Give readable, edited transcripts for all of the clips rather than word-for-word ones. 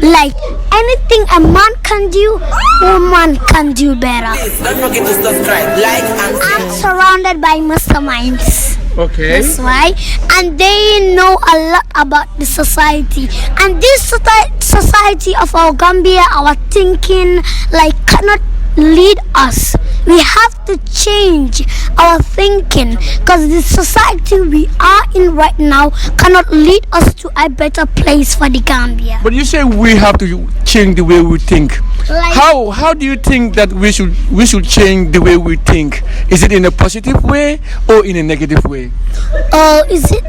Like anything a man can do, woman can do better. Please don't forget to subscribe, like, and I'm surrounded by masterminds. Okay. That's why, and they know a lot about the society. And this society of our Gambia, our thinking, like cannot lead us. We have to change our thinking because the society we are in right now cannot lead us to a better place for the Gambia. But you say we have to change the way we think. Like, How do you think that we should change the way we think? Is it in a positive way or in a negative way? is it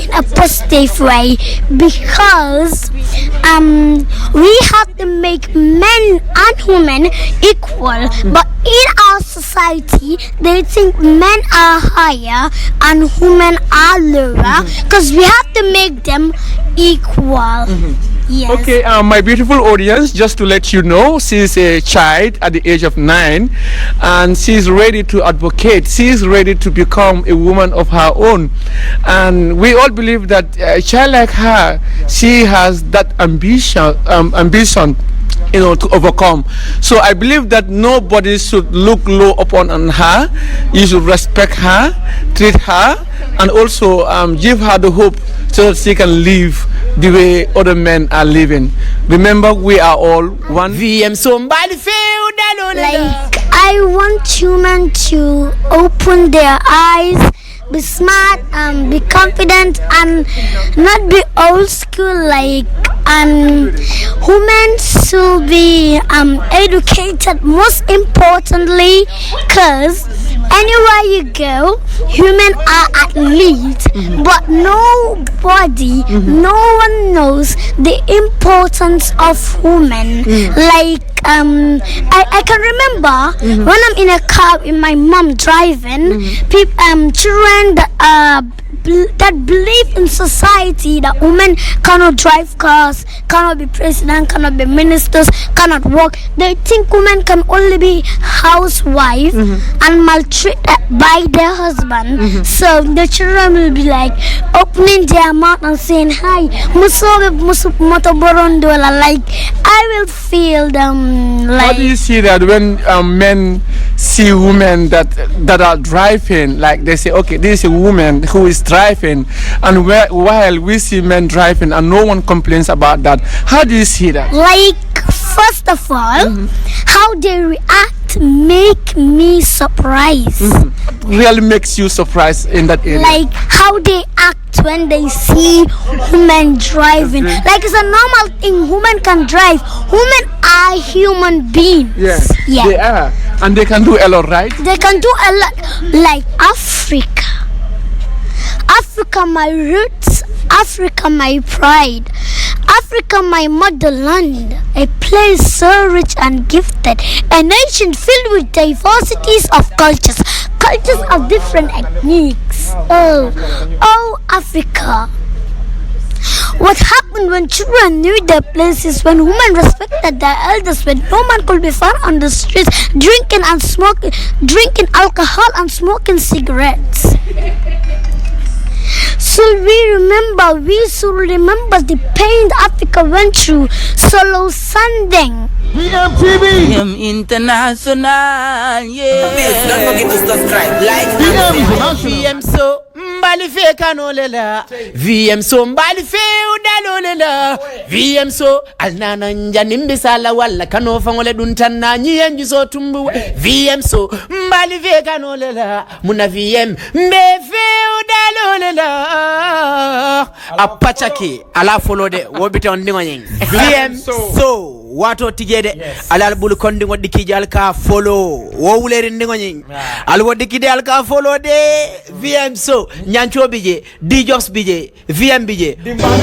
in a positive way? Because we have to make men and women equal, but in our society they think men are higher and women are lower because we have to make them equal. Yes. Okay, my beautiful audience, just to let you know, she's a child at the age of 9 and she's ready to advocate. She's ready to become a woman of her own. And we all believe that a child like her, she has that ambition, to overcome. So I believe that nobody should look low upon her. You should respect her, treat her, and also give her the hope so that she can live the way other men are living. Remember, we are all one. Like, I want human to open their eyes, be smart, be confident, and not be old school. Like, women should be educated, most importantly, because anywhere you go, women are at lead, but nobody, no one knows the importance of women. Like, I can remember when I'm in a car with my mom driving, children that believe in society that women cannot drive cars, cannot be president, cannot be ministers, cannot work. They think women can only be housewife and maltreated by their husband. So the children will be like opening their mouth and saying, "Hi, like I will feel them." Like, how do you see that when men see women that are driving, like they say, okay, this is a woman who is driving, and while we see men driving and no one complains about that, how do you see that? Like, first of all, how they react make me surprised. Really makes you surprised in that area. Like how they act when they see women driving. Like, it's a normal thing. Women can drive. Women are human beings. Yes, yeah, they are, and they can do a lot, right? They can do a lot. Like Africa, my roots. Africa, my pride. Africa, my motherland, a place so rich and gifted, a nation filled with diversities of cultures of different ethnics. Oh, Africa. What happened when children knew their places, when women respected their elders, when no man could be found on the streets drinking alcohol and smoking cigarettes? We should remember the pain Africa went through. Solo Sanding. International, yeah. Please don't forget to subscribe, like, and VM so mbali fe kanolela. VM so mbali fe udalolela. VM so alnana njani mbisala wala kanofa ngole duntana nyiyenju so tumbu. VM so mbali fe kanolela. Muna VM mbe fe udalolela. Apachaki ala follow de wobita ondingo nying. VM so wato tijede alal bulu kondi wodi kijal ka follow wo wuleri ndingo nying al wodi kidal ka follow de VM so nyancho bije DJs bije VM bije dimbal